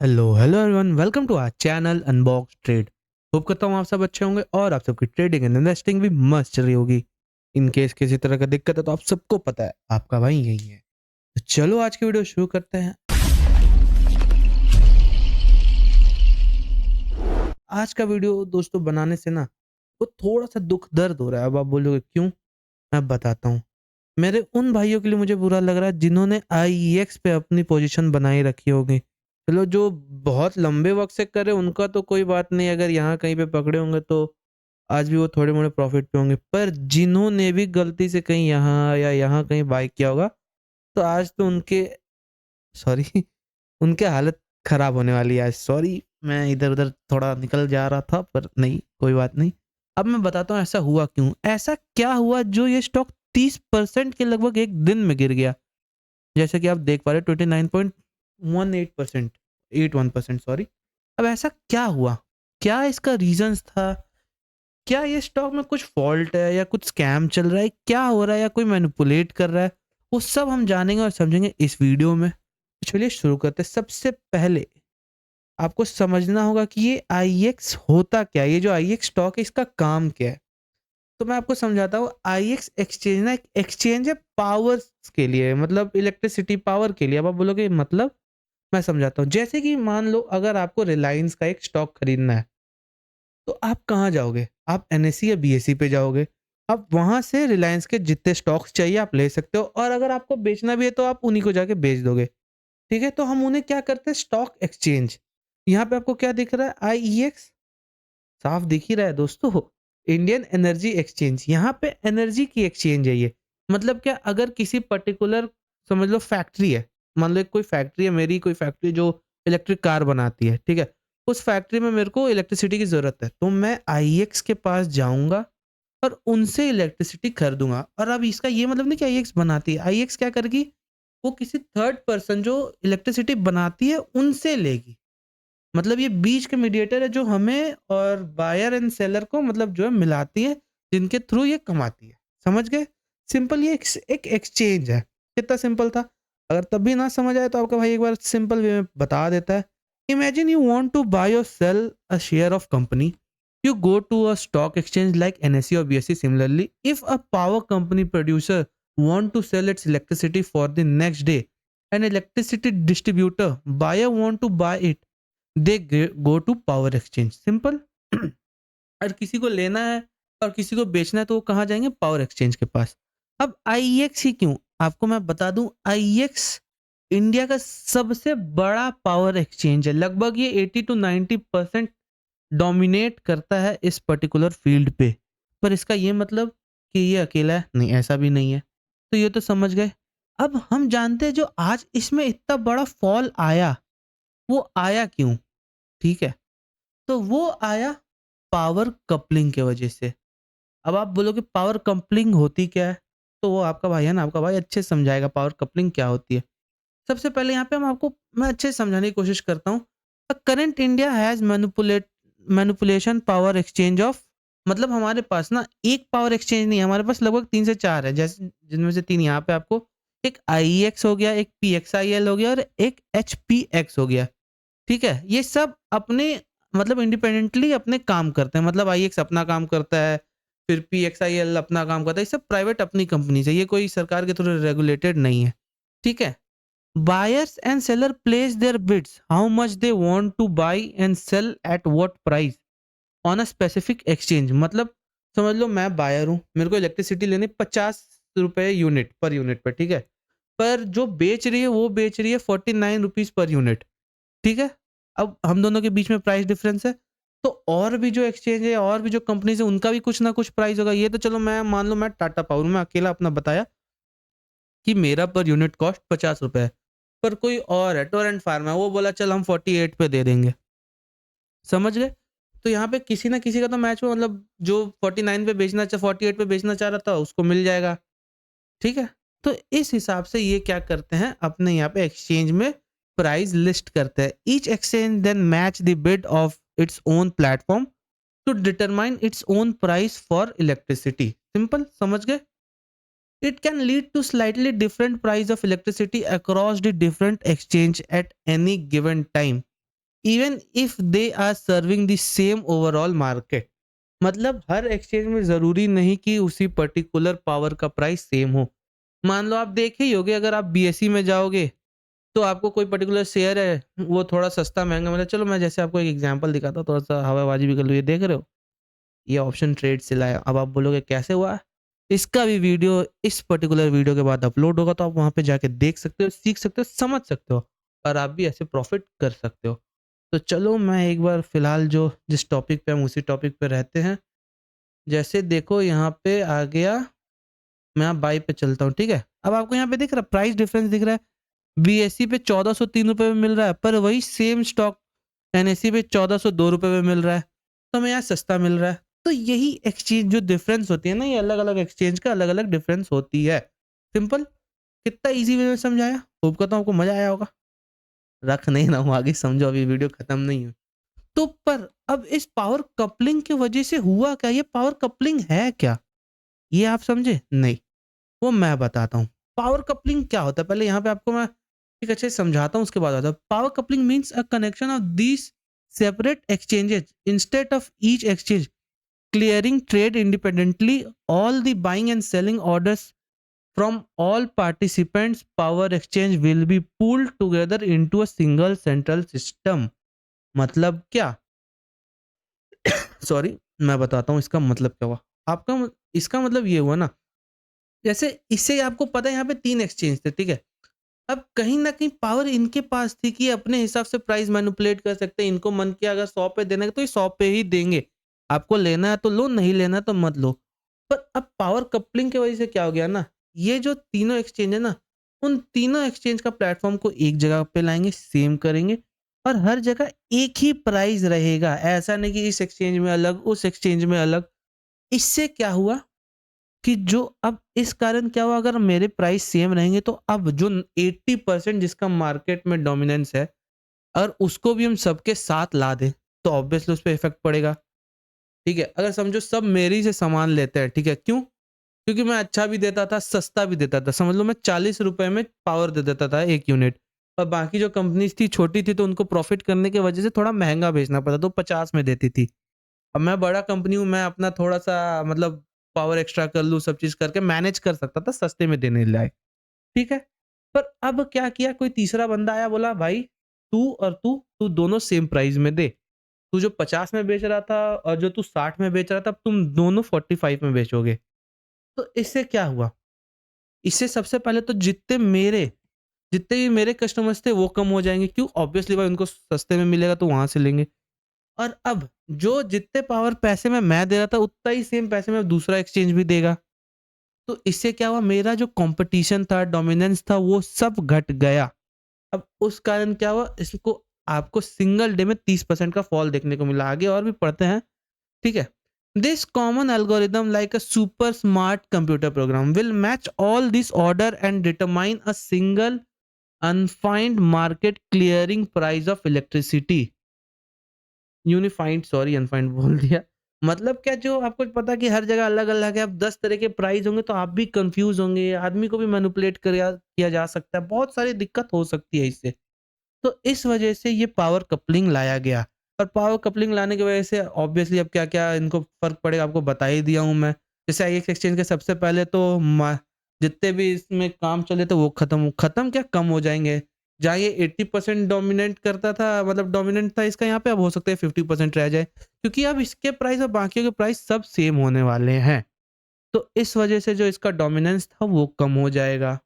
Hello hello everyone, welcome to our channel unbox trade. Hope करता हूँ आप सब अच्छे होंगे और आप सबकी ट्रेडिंग एंड इन्वेस्टिंग भी मस्त चल रही होगी। इन केस किसी तरह का दिक्कत है तो आप सबको पता है आपका भाई यही है। तो चलो आज की वीडियो शुरू करते हैं। आज का वीडियो दोस्तों बनाने से ना वो थोड़ा सा दुख दर्द हो रहा है। अब आप बोलोगे क्यों, मैं बताता हूँ। मेरे उन भाइयों के लिए मुझे बुरा लग रहा है जिन्होंने आईईएक्स पे अपनी पोजीशन बनाई रखी होगी। चलो जो बहुत लंबे वक्त से करे उनका तो कोई बात नहीं, अगर यहाँ कहीं पे पकड़े होंगे तो आज भी वो थोड़े मोड़े प्रॉफिट पे होंगे। पर जिन्होंने भी गलती से कहीं यहाँ या यहाँ कहीं बाय किया होगा तो आज तो उनके सॉरी उनके हालत खराब होने वाली है आज। सॉरी, मैं इधर उधर थोड़ा निकल जा रहा था, पर नहीं कोई बात नहीं। अब मैं बताता हूँ ऐसा हुआ क्यों, ऐसा क्या हुआ जो ये स्टॉक 30% के लगभग एक दिन में गिर गया। जैसे कि आप देख पा रहे 29.18% 81% सॉरी। अब ऐसा क्या हुआ, क्या इसका रीजंस था? क्या ये स्टॉक में कुछ फॉल्ट है या कुछ स्कैम चल रहा है, क्या हो रहा है या कोई मैनिपुलेट कर रहा है? वो सब हम जानेंगे और समझेंगे इस वीडियो में। तो चलिए शुरू करते हैं। सबसे पहले आपको समझना होगा कि ये आईएक्स होता क्या है, ये जो आईएक्स स्टॉक है इसका काम क्या है। तो मैं आपको समझाता हूँ। आईएक्स एक्सचेंज ना एक एक्सचेंज है पावर के लिए, मतलब इलेक्ट्रिसिटी पावर के लिए। अब आप बोलोगे मतलब, मैं समझाता हूँ। जैसे कि मान लो अगर आपको रिलायंस का एक स्टॉक खरीदना है तो आप कहाँ जाओगे? आप एनएससी या बीएसई पे जाओगे। आप वहां से रिलायंस के जितने स्टॉक्स चाहिए आप ले सकते हो, और अगर आपको बेचना भी है तो आप उन्हीं को जाके बेच दोगे। ठीक है, तो हम उन्हें क्या करते हैं, स्टॉक एक्सचेंज। यहाँ पे आपको क्या दिख रहा है, आईईएक्स साफ दिख ही रहा है दोस्तों। इंडियन एनर्जी एक्सचेंज, यहाँ पे एनर्जी की एक्सचेंज है ये। मतलब क्या, अगर किसी पर्टिकुलर समझ लो फैक्ट्री है, मान लो एक कोई फैक्ट्री है, मेरी कोई फैक्ट्री जो इलेक्ट्रिक कार बनाती है, ठीक है। उस फैक्ट्री में मेरे को इलेक्ट्रिसिटी की जरूरत है तो मैं आईएक्स के पास जाऊंगा और उनसे इलेक्ट्रिसिटी खरीदूंगा। और अब इसका ये मतलब नहीं कि आईएक्स बनाती है, आईएक्स क्या करेगी, वो किसी थर्ड पर्सन जो इलेक्ट्रिसिटी बनाती है उनसे लेगी। मतलब ये बीच के मीडिएटर है जो हमें और बायर एंड सेलर को मतलब जो है मिलाती है, जिनके थ्रू ये कमाती है। समझ गए? सिंपल, ये एक एक्सचेंज है। कितना सिंपल था। अगर तब भी ना समझ आए तो आपका भाई एक बार सिंपल वे में बता देता है। Imagine you want to buy और sell a share of company, you go to a stock exchange like NSE or BSE. Similarly, if a power company producer want to sell its electricity for the next day, an electricity distributor buyer want to buy it, they go to power exchange. Simple. और किसी को लेना है और किसी को बेचना है तो वो कहाँ जाएंगे, पावर एक्सचेंज के पास। अब आईएक्स ही क्यों, आपको मैं बता दूं। आईएक्स इंडिया का सबसे बड़ा पावर एक्सचेंज है। लगभग ये 80 to 90% डोमिनेट करता है इस पर्टिकुलर फील्ड पे। पर इसका ये मतलब कि ये अकेला है नहीं, ऐसा भी नहीं है। तो ये तो समझ गए। अब हम जानते हैं जो आज इसमें इतना बड़ा फॉल आया, वो आया क्यों? ठीक है, तो वो आया पावर कपलिंग के वजह से। अब आप बोलोगे पावर कपलिंग होती क्या है, तो वो आपका भाई है ना, आपका भाई अच्छे से समझाएगा पावर कपलिंग क्या होती है। सबसे पहले यहाँ पे हम आपको, मैं अच्छे से समझाने की कोशिश करता हूँ। Current India has manipulation power exchange of, मतलब हमारे पास ना एक पावर एक्सचेंज नहीं है, हमारे पास लगभग 3 से 4 है। जैसे जिनमें से 3 यहाँ पे आपको, एक आईएक्स हो गया, एक पीएक्सआईएल हो गया और एक एचपीएक्स हो गया। ठीक है, ये सब अपने मतलब इंडिपेंडेंटली अपने काम करते हैं। मतलब आईएक्स अपना काम करता है, फिर पीएक्सआईएल अपना काम करता है। ये सब प्राइवेट अपनी कंपनी है, ये कोई सरकार के थ्रू रेगुलेटेड नहीं है। ठीक है, buyers and seller place their bids how much they want to buy and sell at what price on a specific exchange। मतलब समझ लो मैं बायर हूं, मेरे को इलेक्ट्रिसिटी लेनी 50 रुपए यूनिट पर यूनिट पे, ठीक है। पर जो बेच रही है वो बेच रही है 49 रुपीज पर यूनिट। ठीक है, अब हम दोनों के बीच में प्राइस डिफरेंस है। तो और भी जो एक्सचेंज है और भी जो कंपनीज है उनका भी कुछ ना कुछ प्राइस होगा। ये तो चलो मैं मान लो मैं टाटा पावर में अकेला अपना बताया कि मेरा पर यूनिट कॉस्ट 50 रुपए है। पर कोई और है, टोरेंट फार्मा, वो बोला चल हम 48 पे दे देंगे। समझ गए? तो यहाँ पे किसी ना किसी का तो मैच हुआ, मतलब जो 49 पे बेचना 48 पे बेचना चाह रहा था उसको मिल जाएगा। ठीक है, तो इस हिसाब से ये क्या करते हैं, अपने यहाँ पे एक्सचेंज में प्राइस लिस्ट करते हैं। Each exchange then match the bid of its own platform to determine its own price for electricity. Simple, समझ गए? It can lead to slightly different price of electricity across the different exchange at any given time. Even if they are serving the same overall market. मतलब हर exchange में ज़रूरी नहीं कि उसी particular power का प्राइस सेम हो। मान लो आप देखे ही होंगे, अगर आप बीएसई में जाओगे तो आपको कोई पर्टिकुलर शेयर है, वो थोड़ा सस्ता महँगा मिला। चलो मैं जैसे आपको एक एग्ज़ाम्पल दिखाता हूँ, थोड़ा-सा हवाबाजी भी कर लूँ। ये देख रहे हो? ये ऑप्शन ट्रेड से लाया। अब आप बोलोगे कैसे हुआ? इसका भी वीडियो इस पर्टिकुलर वीडियो के बाद अपलोड होगा, तो आप वहाँ पे जाके देख सकते हो, सीख सकते हो, समझ सकते हो और आप भी ऐसे प्रॉफ़िट कर सकते हो। तो चलो मैं एक बार फ़िलहाल जो जिस टॉपिक पे हम उसी टॉपिक पे रहते हैं। जैसे देखो यहाँ पे आ गया, मैं अब बाई पे चलता हूँ, ठीक है? अब आपको यहाँ पे दिख रहा है प्राइस डिफरेंस दिख रहा है। बीएसई पे ₹1403 में मिल रहा है, पर वही सेम स्टॉक एनएसई पे ₹1402 में मिल रहा है, तो हमें यहाँ सस्ता मिल रहा है। तो यही एक्सचेंज जो डिफरेंस होती है ना, ये अलग-अलग एक्सचेंज का अलग-अलग डिफरेंस होती है। सिंपल, कितना ईज़ी वे में समझाया। होप करता हूँ आपको मज़ा आया होगा। रख नहीं रहा हूँ, आगे समझो, अभी वीडियो खत्म नहीं हुई। तो पर अब इस पावर कपलिंग की वजह से हुआ क्या? ये पावर कपलिंग है क्या? ये आप समझे? नहीं। वो मैं बताता हूँ। पावर कपलिंग क्या होता है? पहले यहाँ पे आपको मैं एक अच्छे से समझाता हूँ, उसके बाद आता हूँ। Power coupling means a connection of these separate exchanges instead of each exchange clearing trade independently all the buying and selling orders from all participants power exchange will be pooled together into a single central system. मतलब क्या? Sorry, मैं बताता हूँ इसका मतलब क्या हुआ। इसका मतलब ये हुआ ना, जैसे इससे आपको पता है यहाँ पे 3 एक्सचेंज थे, ठीक है? अब कहीं न कहीं पावर इनके पास थी कि अपने हिसाब से प्राइस मैनिपुलेट कर सकते हैं। इनको मन किया अगर 100 पे देना है तो ये 100 पे ही देंगे। आपको लेना है तो लो, नहीं लेना है तो मत लो। पर अब पावर कपलिंग की वजह से क्या हो गया ना, ये जो तीनों एक्सचेंज है ना, उन तीनों एक्सचेंज का प्लेटफ़ॉर्म को एक जगह पे लाएँगे, सेम करेंगे और हर जगह एक ही प्राइस रहेगा। ऐसा नहीं कि इस एक्सचेंज में अलग, उस एक्सचेंज में अलग। इससे क्या हुआ कि जो अब इस कारण क्या हुआ, अगर मेरे प्राइस सेम रहेंगे तो अब जो 80% जिसका मार्केट में डोमिनेंस है, अगर उसको भी हम सबके साथ ला दें, तो ऑब्वियसली उस पे इफ़ेक्ट पड़ेगा, ठीक है? अगर समझो सब मेरे ही से सामान लेते हैं, ठीक है? क्यों? क्योंकि मैं अच्छा भी देता था, सस्ता भी देता था। समझ लो मैं ₹40 में पावर दे देता था 1 यूनिट और बाकी जो कंपनीज़ थी, छोटी थी, तो उनको प्रॉफ़िट करने की वजह से थोड़ा महँगा बेचना पड़ता, तो 50 में देती थी। अब मैं बड़ा कंपनी हूँ, मैं अपना थोड़ा-सा मतलब पावर एक्स्ट्रा कर लूँ, सब चीज़ करके मैनेज कर सकता था सस्ते में देने लायक, ठीक है? पर अब क्या किया, कोई तीसरा बंदा आया, बोला भाई तू और तू दोनों सेम प्राइस में दे। तू जो 50 में बेच रहा था और जो तू 60 में बेच रहा था, अब तुम दोनों 45 में बेचोगे। तो इससे क्या हुआ? इससे सबसे पहले तो जितने भी मेरे कस्टमर्स थे वो कम हो जाएँगे। क्यों? ऑब्वियसली भाई उनको सस्ते में मिलेगा तो वहाँ से लेंगे। और अब जो जितने पावर पैसे में मैं दे रहा था, उतना ही सेम पैसे में दूसरा एक्सचेंज भी देगा। तो इससे क्या हुआ, मेरा जो कॉम्पिटिशन था, डोमिनेंस था, वो सब घट गया। अब उस कारण क्या हुआ, इसको आपको सिंगल डे में 30% का फॉल देखने को मिला। आगे और भी पढ़ते हैं, ठीक है? This common algorithm like a super smart computer program will match all this order and determine a single unfind market clearing price of electricity. Unified, sorry unfind बोल दिया। मतलब क्या, जो आपको पता है कि हर जगह अलग-अलग है, अब 10 तरह के प्राइस होंगे तो आप भी कन्फ्यूज़ होंगे, आदमी को भी मैनिपुलेट किया जा सकता है, बहुत सारी दिक्कत हो सकती है इससे। तो इस वजह से ये पावर कपलिंग लाया गया और पावर कपलिंग लाने की वजह से ऑब्वियसली अब क्या-क्या इनको फ़र्क पड़ेगा आपको बता ही दिया हूँ मैं। जैसे आईएक्स एक्सचेंज के सबसे पहले तो म जितने भी इसमें काम चले थे वो खत्म क्या कम हो जाएँगे। जहाँ ये 80% डोमिनेट करता था, मतलब डोमिनेंट था इसका, यहाँ पे अब हो सकता है 50% रह जाए। क्योंकि अब इसके प्राइस और बाकियों के प्राइस सब सेम होने वाले हैं। तो इस वजह से जो इसका डोमिनेंस था वो कम हो जाएगा।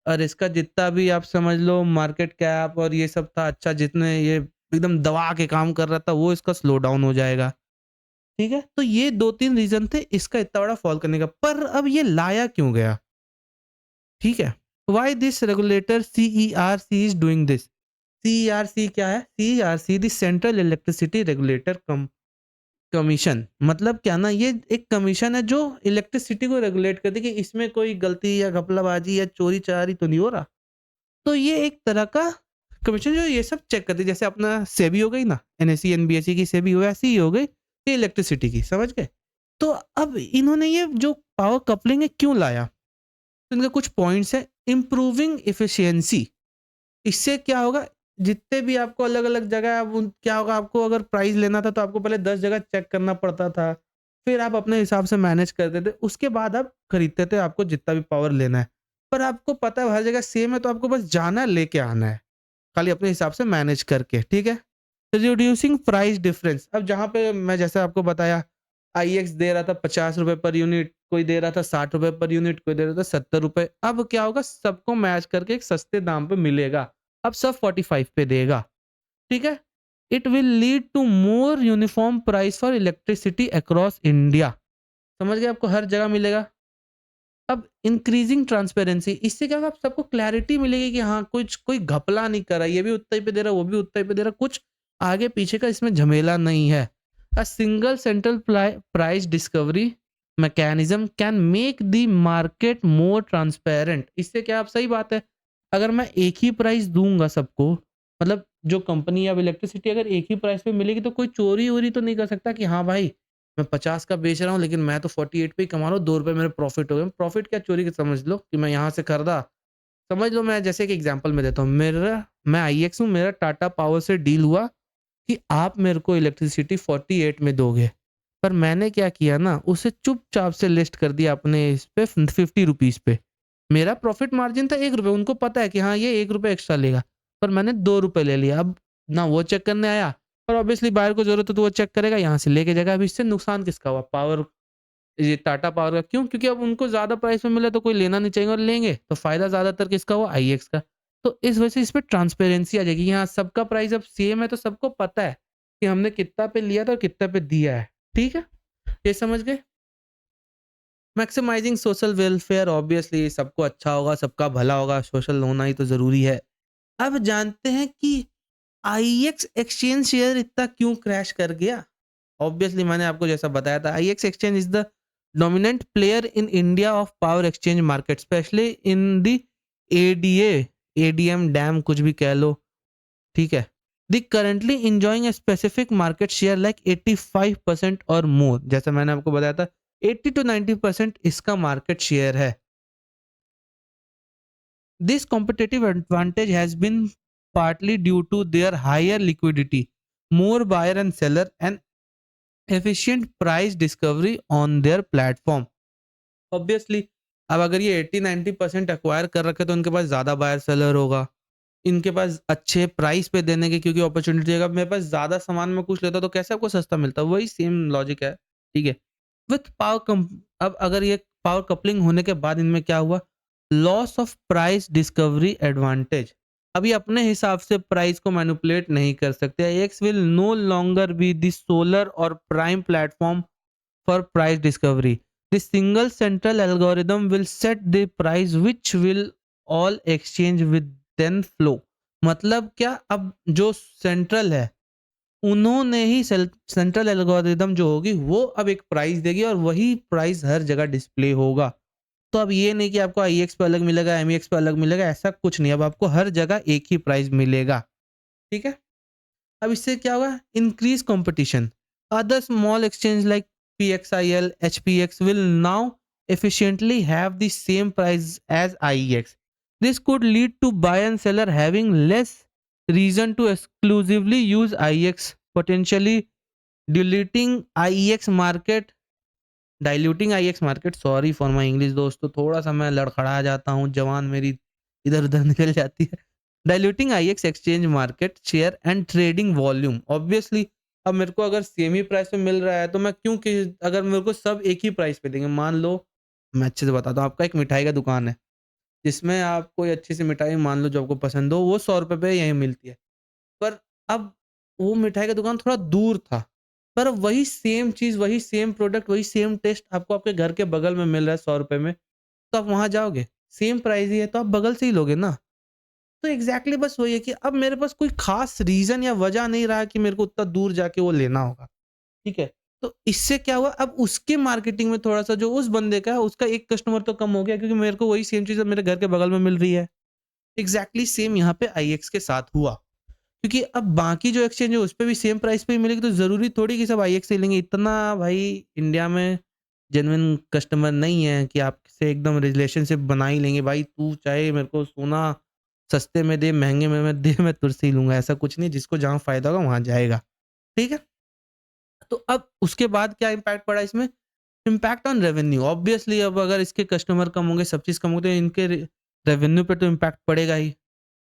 और इसका जितना भी आप समझ लो मार्केट कैप और ये सब था, अच्छा जितने ये एकदम दबा के काम कर रहा था, वो इसका स्लो डाउन हो जाएगा। ठीक है? तो ये 2-3 रीज़न थे इसका इतना बड़ा फॉल करने का। पर अब ये लाया क्यों गया? ठीक है? Why this regulator CERC is doing this? CERC क्या है? CERC the central electricity regulator commission. मतलब क्या ना, ये एक कमीशन है जो इलेक्ट्रिसिटी को रेगुलेट करती है कि इसमें कोई गलती या घपलाबाजी या चोरी-चकारी तो नहीं हो रहा। तो ये एक तरह का कमीशन जो ये सब चेक करती है, जैसे अपना सेबी हो गई ना, एनएसई एनबीएसई की सेबी हो, ऐसी ही हो गई ये इलेक्ट्रिसिटी की, समझ गए? तो अब इन्होंने ये जो पावर कपलिंग है क्यों लाया? तो इनके कुछ पॉइंट्स है। इम्प्रूविंग एफिशिएंसी, इससे क्या होगा, जितने भी आपको अलग-अलग जगह अब उन क्या होगा आपको अगर प्राइस लेना था तो आपको पहले 10 जगह चेक करना पड़ता था। फिर आप अपने हिसाब से मैनेज करते थे। उसके बाद आप खरीदते थे आपको जितना भी पावर लेना है। पर आपको पता है हर जगह सेम है तो आपको बस जाना है लेके आना है। खाली अपने हिसाब से मैनेज करके, ठीक है? रिड्यूसिंग प्राइस डिफरेंस अब जहाँ पे मैं जैसे आपको बताया आईएक्स दे रहा था ₹50 पर यूनिट, कोई दे रहा था ₹60 पर यूनिट, कोई दे रहा था ₹70। अब क्या होगा सबको मैच करके एक सस्ते दाम पे मिलेगा। अब सब 45 पे देगा, ठीक है? It will lead to more uniform price for electricity across India. समझ गए? आपको हर जगह मिलेगा। अब इंक्रीजिंग ट्रांसपेरेंसी इससे क्या होगा आप सबको क्लैरिटी मिलेगी कि हाँ कुछ कोई घपला नहीं कर रहा है, ये भी उतना ही पे दे रहा है वो भी उतना ही पे दे रहा है, कुछ आगे पीछे का इसमें झमेला नहीं है। A single central price discovery mechanism can make the market more transparent. इससे क्या आप सही बात है अगर मैं एक ही प्राइस दूंगा सबको मतलब जो कंपनी या इलेक्ट्रिसिटी अगर एक ही प्राइस पे मिलेगी तो कोई चोरी वोरी तो नहीं कर सकता कि हाँ भाई मैं 50 का बेच रहा हूँ लेकिन मैं तो 48 पे ही कमा रहा हूँ, ₹2 मेरे प्रॉफिट हो गए। प्रॉफिट क्या चोरी का समझ लो कि मैं यहाँ से खरीदा। समझ लो मैं जैसे एक एग्जांपल मैं देता हूँ। मेरा मैं आईएक्स हूँ, मेरा टाटा पावर से डील हुआ कि आप मेरे को इलेक्ट्रिसिटी 48 में दोगे। पर मैंने क्या किया ना उसे चुपचाप से लिस्ट कर दिया अपने इस पे ₹50 पे। मेरा प्रॉफिट मार्जिन था ₹1 उनको पता है कि हाँ ये ₹1 एक्स्ट्रा लेगा। पर मैंने ₹2 ले लिया। अब ना वो चेक करने आया और ऑब्वियसली बायर को ज़रूरत है तो वो चेक करेगा, यहाँ से लेके जाएगा। अब इससे नुकसान किसका हुआ? पावर ये टाटा पावर का क्यों? क्योंकि अब उनको ज़्यादा प्राइस में मिला तो कोई लेना नहीं चाहेंगे और लेंगे, तो फ़ायदा ज़्यादातर किसका हुआ? आईएक्स का। तो इस वजह से इसमें ट्रांसपेरेंसी आ जाएगी कि हाँ, सबका प्राइस अब सेम है तो सबको पता है कि हमने कितना पे लिया था और कितना पे दिया है। ठीक है? ये समझ गए? मैक्सिमाइज़िंग सोशल वेलफेयर ऑब्वियसली सबको अच्छा होगा, सबका भला होगा, सोशल होना ही तो ज़रूरी है। अब जानते हैं कि आईएक्स एक्सचेंज शेयर इतना क्यों क्रैश कर गया? ऑब्वियसली मैंने आपको जैसा बताया था IEX exchange is the dominant player in India of power exchange market specially in the ADA ADM DAM कुछ भी कह लो ठीक है the currently enjoying a specific market share like 85% और मोर जैसा मैंने आपको बताया था 80 to 90% इसका मार्केट शेयर है this competitive advantage has been partly due to their higher liquidity more buyer and seller and efficient price discovery on their platform obviously अब अगर ये 80-90% एक्वायर कर रखे तो उनके पास ज़्यादा बायर सेलर होगा इनके पास अच्छे प्राइस पे देने की क्योंकि अपॉर्चुनिटी है मेरे पास ज़्यादा सामान में कुछ लेता तो कैसे आपको सस्ता मिलता वही सेम लॉजिक है ठीक है विथ पावर कम अब अगर ये पावर कपलिंग होने के बाद इनमें क्या हुआ loss of price discovery advantage अभी अपने हिसाब से प्राइस को मैनिपुलेट नहीं कर सकते X will no longer be the solar और prime platform for price discovery. The single central algorithm will set the price which will all exchange with then flow. मतलब क्या अब जो सेंट्रल है उन्होंने ही सेंट्रल एल्गोरिदम जो होगी वो अब एक प्राइस देगी और वही प्राइस हर जगह डिस्प्ले होगा तो अब ये नहीं कि आपको आईएक्स पे अलग मिलेगा एमईएक्स पे अलग मिलेगा ऐसा कुछ नहीं अब आपको हर जगह एक ही प्राइस मिलेगा ठीक है अब इससे क्या होगा increase competition other small exchange like PXIL HPX will now efficiently have the same price as IEX. This could lead to buyer and seller having less reason to exclusively use IEX, potentially diluting IEX market diluting IEX market sorry for my English दोस्तों थोड़ा सा मैं लड़खड़ा जाता हूँ जवान मेरी इधर उधर निकल जाती है diluting IEX exchange market share and trading volume obviously अब मेरे को अगर सेम ही प्राइस पे मिल रहा है तो मैं क्यों अगर मेरे को सब एक ही प्राइस पे देंगे मान लो मैं अच्छे से बताता हूँ आपका एक मिठाई का दुकान है जिसमें आप कोई अच्छी सी मिठाई मान लो जो आपको पसंद हो वो ₹100 पे यहीं मिलती है पर अब वो मिठाई का दुकान थोड़ा दूर था। पर वही सेम चीज़, वही सेम प्रोडक्ट, वही सेम टेस्ट आपको आपके घर के बगल में मिल रहा है ₹100 में, तो आप वहाँ जाओगे। सेम प्राइस ही है तो आप बगल से ही लोगे ना। तो एग्ज़ैक्टली बस वही है कि अब मेरे पास कोई ख़ास रीज़न या वजह नहीं रहा कि मेरे को उतना दूर जाके वो लेना होगा। ठीक है? तो इससे क्या हुआ अब उसके मार्केटिंग में थोड़ा-सा जो उस बंदे का है उसका एक कस्टमर तो कम हो गया क्योंकि मेरे को वही सेम चीज़ अब मेरे घर के बगल में मिल रही है। एग्ज़ैक्टली सेम यहाँ पे आईएक्स के साथ हुआ। क्योंकि अब बाकी जो एक्सचेंज है उस पे भी सेम प्राइस पे ही मिलेगी तो ज़रूरी थोड़ी कि सब आईएक्स से लेंगे। इतना भाई इंडिया में जेन्युइन कस्टमर नहीं है कि आपसे एकदम रिलेशनशिप बना ही लेंगे। भाई तू चाहे मेरे को सोना सस्ते में दे, महँगे में मत दे, मैं तुझसे ही लूँगा। ऐसा कुछ नहीं, जिसको जहाँ फ़ायदा होगा वहाँ जाएगा। ठीक है? तो अब उसके बाद क्या इम्पैक्ट पड़ा इसमें? Impact on revenue. ऑब्वियसली अब अगर इसके कस्टमर कम होंगे, सब चीज़ कम होगी, तो इनके रेवेन्यू पे तो इम्पैक्ट पड़ेगा ही।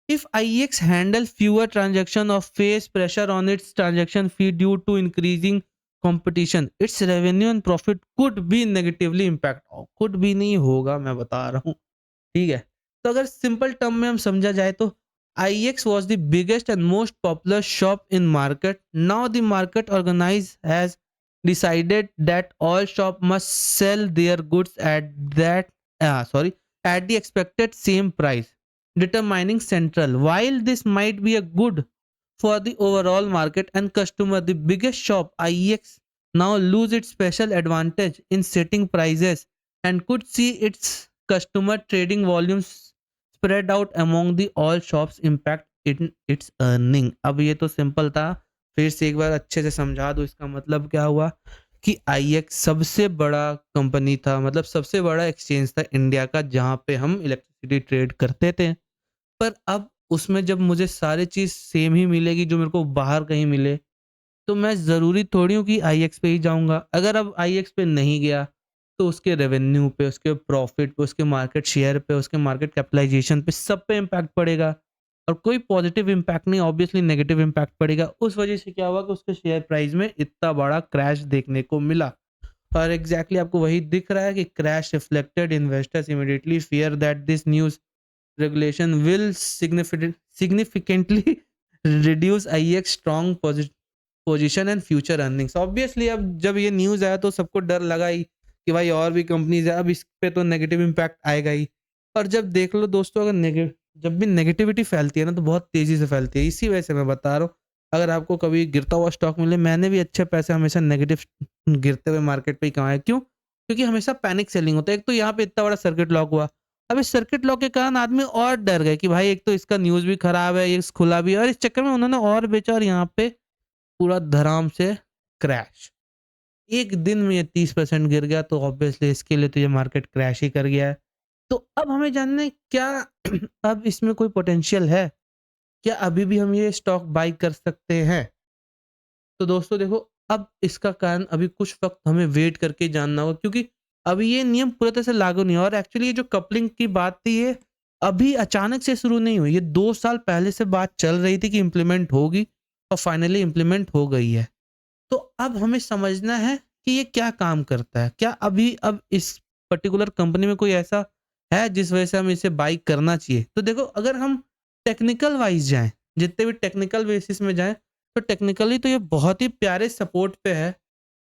If IEX handle fewer transaction or face pressure on its transaction fee due to increasing competition, its revenue and profit could be negatively impact। could भी नहीं होगा, मैं बता रहा हूँ। ठीक है, तो अगर सिंपल टर्म में हम समझा जाए तो IEX was the biggest and most popular shop in market. Now the market organized has decided that all shop must sell their goods at that at the expected same price, determining central. While this might be a good for the overall market and customer, the biggest shop IEX now lose its special advantage in setting prices and could see its customer trading volumes spread out among the all shops, impact in its earning। अब ये तो simple था, फिर से एक बार अच्छे से समझा दो इसका मतलब क्या हुआ कि आईएक्स सबसे बड़ा कंपनी था, मतलब सबसे बड़ा एक्सचेंज था इंडिया का जहाँ पे हम इलेक्ट्रिसिटी ट्रेड करते थे। पर अब उसमें जब मुझे सारी चीज़ सेम ही मिलेगी जो मेरे को बाहर कहीं मिले, तो मैं ज़रूरी थोड़ी हूँ कि आईएक्स पे ही जाऊँगा। अगर अब आईएक्स पे नहीं गया, तो उसके रेवेन्यू पे, उसके प्रॉफ़िट पे, उसके मार्केट शेयर पे, उसके मार्केट कैपिटलाइज़ेशन पे, सब पे इम्पैक्ट पड़ेगा और कोई पॉज़िटिव इम्पैक्ट नहीं, ऑब्वियसली नेगेटिव इम्पैक्ट पड़ेगा। उस वजह से क्या हुआ कि उसके शेयर प्राइस में इतना बड़ा क्रैश देखने को मिला और एग्ज़ैक्टली आपको वही दिख रहा है कि crash reflected investors immediately fear that this news regulation will significantly reduce IEX strong position and future earnings. Obviously अब जब ये न्यूज़ आया तो सबको डर लगा ही कि भाई और भी कंपनीज है, अब इस पे तो नेगेटिव इम्पैक्ट आएगा ही। और जब देख लो दोस्तों, अगर जब भी नेगेटिविटी फैलती है ना तो बहुत तेजी से फैलती है। इसी वजह से मैं बता रहा हूँ, अगर आपको कभी गिरता हुआ स्टॉक मिले, मैंने भी अच्छे पैसे हमेशा नेगेटिव गिरते हुए मार्केट पे ही कमाए। क्यों? क्योंकि हमेशा पैनिक सेलिंग होता है। एक तो यहाँ पे इतना बड़ा सर्किट लॉक हुआ, अब इस सर्किट लॉक के कारण आदमी और डर गए कि भाई एक तो इसका न्यूज़ भी खराब है, ये खुला भी है, और इस चक्कर में उन्होंने और बेचा और यहाँ पे पूरा धड़ाम से क्रैश। एक दिन में ये 30% गिर गया, तो ऑब्वियसली इसके लिए तो ये मार्केट क्रैश ही कर गया है। तो अब हमें जानना है क्या अब इसमें कोई पोटेंशियल है? क्या अभी भी हम ये स्टॉक बाय कर सकते हैं? तो दोस्तों देखो, अब इसका कारण अभी कुछ वक़्त हमें वेट करके जानना होगा, क्योंकि अभी ये नियम पूरी तरह से लागू नहीं हुआ और एक्चुअली ये जो कपलिंग की बात थी, ये अभी अचानक से शुरू नहीं हुई। ये 2 साल पहले से बात चल रही थी कि इम्प्लीमेंट होगी और फाइनली इम्प्लीमेंट हो गई है। तो अब हमें समझना है कि ये क्या काम करता है। क्या अभी अब इस पर्टिकुलर कंपनी में कोई ऐसा है जिस वजह से हमें इसे बाय करना चाहिए? तो देखो, अगर हम टेक्निकल वाइज़ जाएँ, जितने भी टेक्निकल बेसिस में जाएँ, तो टेक्निकली तो ये बहुत ही प्यारे सपोर्ट पे है,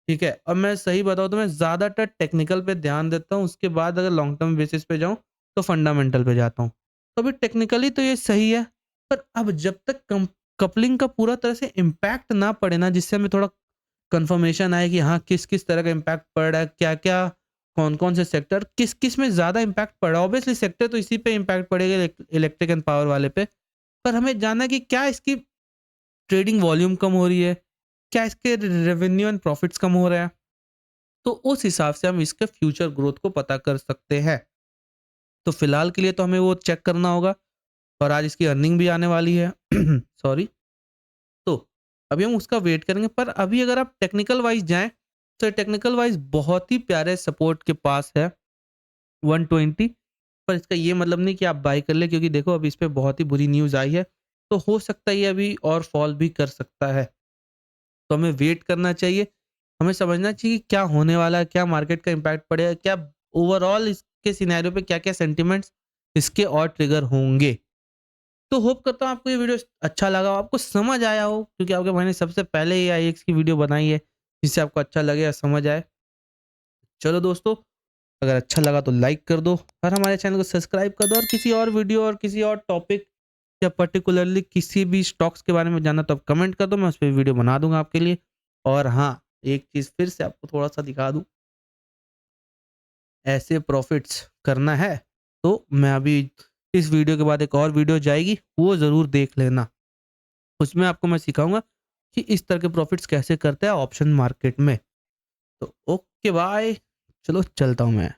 ठीक है? और मैं सही बताऊँ तो मैं ज़्यादातर टेक्निकल पे ध्यान देता हूँ, उसके बाद अगर लॉन्ग टर्म बेसिस पे जाऊँ, तो फंडामेंटल पे जाता हूँ। तो अभी टेक्निकली तो ये सही है, पर अब जब तक कपलिंग का पूरा तरह से इम्पैक्ट ना पड़े ना, जिससे हमें थोड़ा कन्फर्मेशन आए कि हाँ, किस-किस तरह का इम्पैक्ट पड़ रहा है, क्या-क्या, कौन-कौन से सेक्टर, किस-किस में ज़्यादा इम्पैक्ट पड़ रहा है। ऑब्वियसली सेक्टर तो इसी पे इम्पैक्ट पड़ेगा, इलेक्ट्रिक एंड पावर वाले पे। पर हमें जानना है कि क्या इसकी ट्रेडिंग वॉल्यूम कम हो रही है? क्या इसके रेवेन्यू एंड प्रॉफिट्स कम हो रहा है? तो उस हिसाब से हम इसके फ्यूचर ग्रोथ को पता कर सकते हैं। तो फिलहाल के लिए तो हमें वो चेक करना होगा और आज इसकी अर्निंग भी आने वाली है। सॉरी। तो अभी हम उसका वेट करेंगे, पर अभी अगर आप टेक्निकल वाइज जाएँ, तो टेक्निकल वाइज बहुत ही प्यारे सपोर्ट के पास है 120। पर इसका ये मतलब नहीं कि आप बाय कर लें, क्योंकि देखो अभी इस पे बहुत ही बुरी न्यूज़ आई है, तो हो सकता है ये अभी और फॉल भी कर सकता है। तो हमें वेट करना चाहिए, हमें समझना चाहिए कि क्या होने वाला है, क्या मार्केट का इम्पैक्ट पड़ेगा, क्या ओवरऑल इसके सिनेरियो पे क्या-क्या सेंटिमेंट्स इसके और ट्रिगर होंगे। तो होप करता हूँ आपको ये वीडियो अच्छा लगा हो, आपको समझ आया हो, क्योंकि आपके भाई ने सबसे पहले ये आईएक्स की वीडियो बनाई है, जिससे आपको अच्छा लगे या समझ आए। चलो दोस्तों, अगर अच्छा लगा तो लाइक कर दो और हमारे चैनल को सब्सक्राइब कर दो, और किसी और वीडियो और किसी और टॉपिक या पर्टिकुलरली किसी भी स्टॉक्स के बारे में जानना तो आप कमेंट कर दो, मैं उस पे वीडियो बना दूंगा आपके लिए। और हाँ, एक चीज़ फिर से आपको थोड़ा-सा दिखा दूँ, ऐसे प्रॉफ़िट्स करना है, तो मैं अभी इस वीडियो के बाद एक और वीडियो जाएगी, वो ज़रूर देख लेना। उसमें आपको मैं सिखाऊँगा कि इस तरह के प्रॉफ़िट्स कैसे करते हैं ऑप्शन मार्केट में। तो ओके बाय, चलो चलता हूँ मैं।